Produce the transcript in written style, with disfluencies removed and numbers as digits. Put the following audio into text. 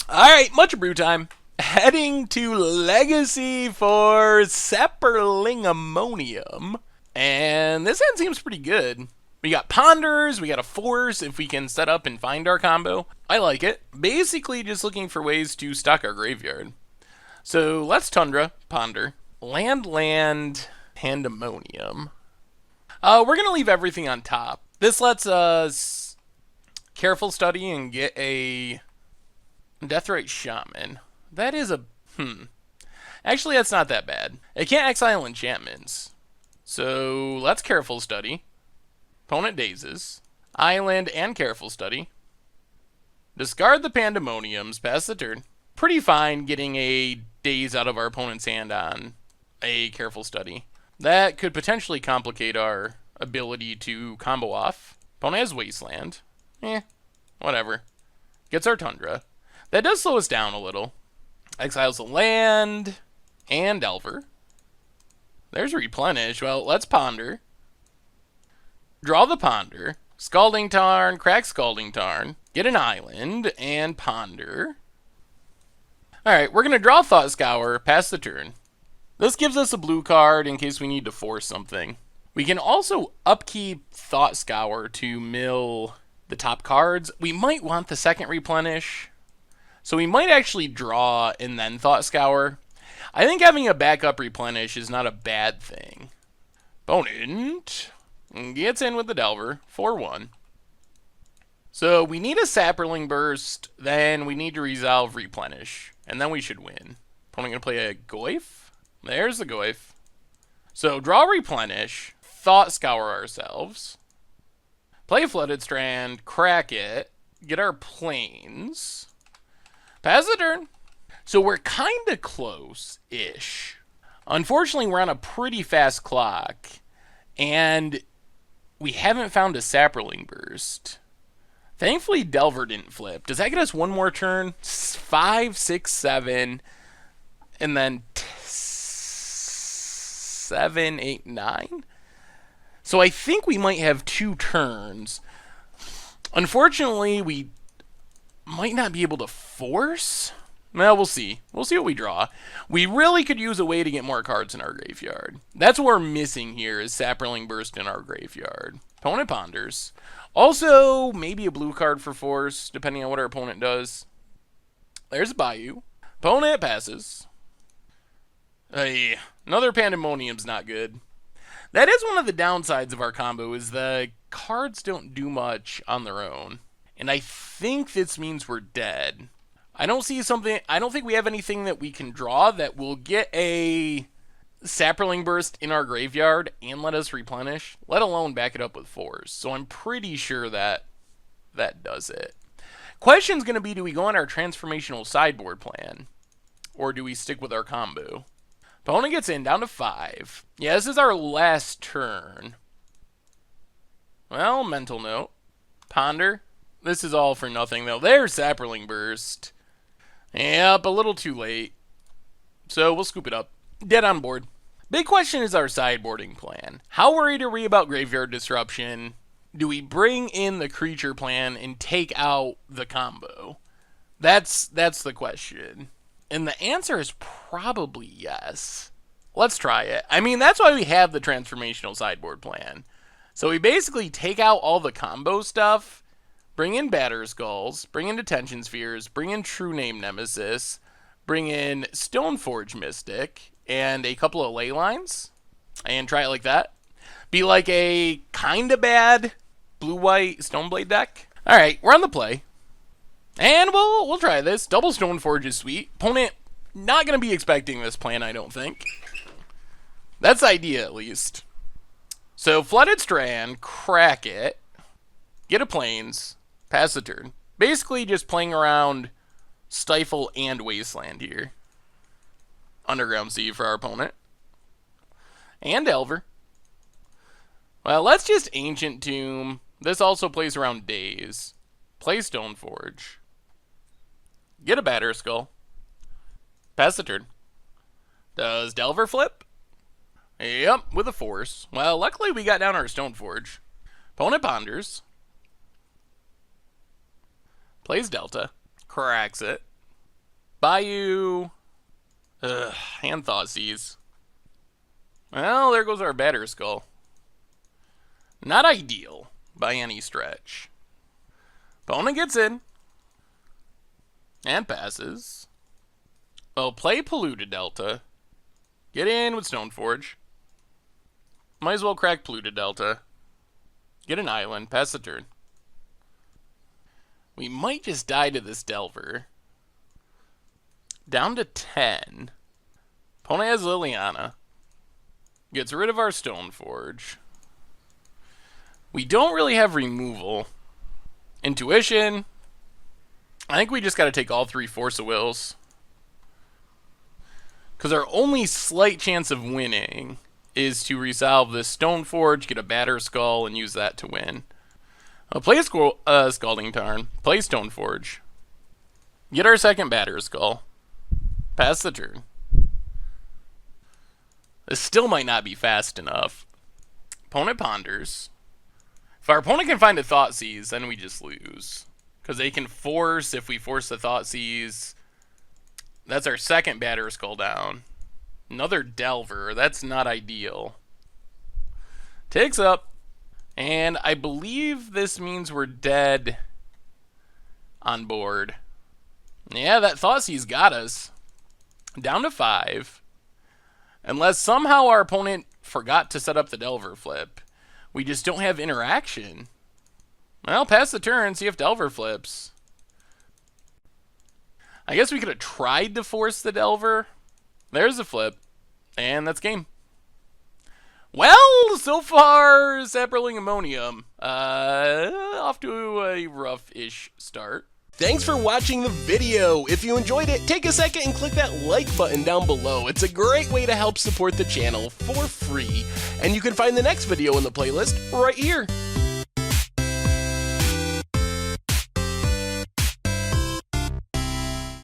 Alright, much Abrew time. Heading to Legacy for Saproling-a-monium. And this hand seems pretty good. We got Ponders, we got a Force if we can set up and find our combo. I like it. Basically just looking for ways to stock our graveyard. So let's Tundra, Ponder. Land, Pandemonium. We're going to leave everything on top. This lets us careful study and get a Deathrite Shaman. That is a... Actually, that's not that bad. It can't exile enchantments. So, let's careful study. Opponent dazes. Island and careful study. Discard the Pandemoniums, pass the turn. Pretty fine getting a daze out of our opponent's hand on a careful study. That could potentially complicate our ability to combo off. Opponent has Wasteland. Whatever. Gets our Tundra. That does slow us down a little. Exiles a land and Delver. There's Replenish. Well, let's Ponder. Draw the Ponder. Scalding Tarn, crack Scalding Tarn. Get an island and Ponder. Alright, we're going to draw Thought Scour, pass the turn. This gives us a blue card in case we need to force something. We can also upkeep Thought Scour to mill the top cards. We might want the second Replenish. So we might actually draw and then Thought Scour. I think having a backup Replenish is not a bad thing. Opponent gets in with the Delver, 4-1. So we need a Saproling Burst, then we need to resolve Replenish, and then we should win. Opponent going to play a Goyf. There's the Goyf. So draw Replenish, Thought Scour ourselves, play Flooded Strand, crack it, get our Plains, pass the turn. So we're kind of close-ish. Unfortunately, we're on a pretty fast clock, and we haven't found a Saproling Burst. Thankfully, Delver didn't flip. Does that get us one more turn? 5, 6, 7, and then 7, 8, 9? So I think we might have 2 turns. Unfortunately, we might not be able to force. Well, we'll see. We'll see what we draw. We really could use a way to get more cards in our graveyard. That's what we're missing here is Saproling Burst in our graveyard. Opponent ponders. Also, maybe a blue card for force, depending on what our opponent does. There's Bayou. Opponent passes. Hey, another Pandemonium's not good. That is one of the downsides of our combo, is the cards don't do much on their own. And I think this means we're dead. I don't think we have anything that we can draw that will get a Saproling Burst in our graveyard and let us replenish, let alone back it up with force. So I'm pretty sure that does it. Question's going to be, do we go on our transformational sideboard plan? Or do we stick with our combo? Opponent gets in, down to 5. Yeah, this is our last turn. Well, mental note. Ponder. This is all for nothing, though. There's Saproling Burst. Yep, a little too late. So we'll scoop it up. Dead on board. Big question is our sideboarding plan. How worried are we about graveyard disruption? Do we bring in the creature plan and take out the combo? That's the question. And the answer is probably yes. Let's try it. I mean, that's why we have the transformational sideboard plan. So we basically take out all the combo stuff, bring in Batter Skulls, bring in Detention Spheres, bring in True Name Nemesis, bring in Stoneforge Mystic, and a couple of ley lines, and try it like that. Be like a kinda bad blue-white Stoneblade deck. Alright, we're on the play. And we'll try this. Double Stoneforge is sweet. Opponent not going to be expecting this plan, I don't think. That's the idea, at least. So, Flooded Strand, crack it, get a Plains, pass the turn. Basically just playing around Stifle and Wasteland here. Underground Sea for our opponent. And Delver. Well, let's just Ancient Tomb. This also plays around Daze. Play Stoneforge. Get a Batter Skull. Pass the turn. Does Delver flip? Yep, with a force. Well, luckily we got down our Stoneforge. Opponent ponders. Plays Delta. Cracks it. Bayou. Ugh, hand Thoughtseize. Well, there goes our Batter Skull. Not ideal by any stretch. Opponent gets in. And passes. Well, play Polluted Delta. Get in with Stoneforge. Might as well crack Polluted Delta. Get an island. Pass the turn. We might just die to this Delver. Down to 10. Opponent has Liliana. Gets rid of our Stoneforge. We don't really have removal. Intuition. I think we just got to take all 3 Force of Wills. Because our only slight chance of winning is to resolve this Stoneforge, get a Batter Skull, and use that to win. Play a Scalding Tarn. Play Stoneforge. Get our second Batter Skull. Pass the turn. This still might not be fast enough. Opponent ponders. If our opponent can find a Thoughtseize, then we just lose. Because they can force, if we force the Thoughtseize. That's our second Batter Skull down. Another Delver. That's not ideal. Takes up. And I believe this means we're dead on board. Yeah, that Thoughtseize got us. Down to 5. Unless somehow our opponent forgot to set up the Delver flip. We just don't have interaction. Well, pass the turn, see if Delver flips. I guess we could have tried to force the Delver. There's the flip. And that's game. Well, so far, Saproling-a-monium. Off to a rough-ish start. Thanks for watching the video. If you enjoyed it, take a second and click that like button down below. It's a great way to help support the channel for free. And you can find the next video in the playlist right here.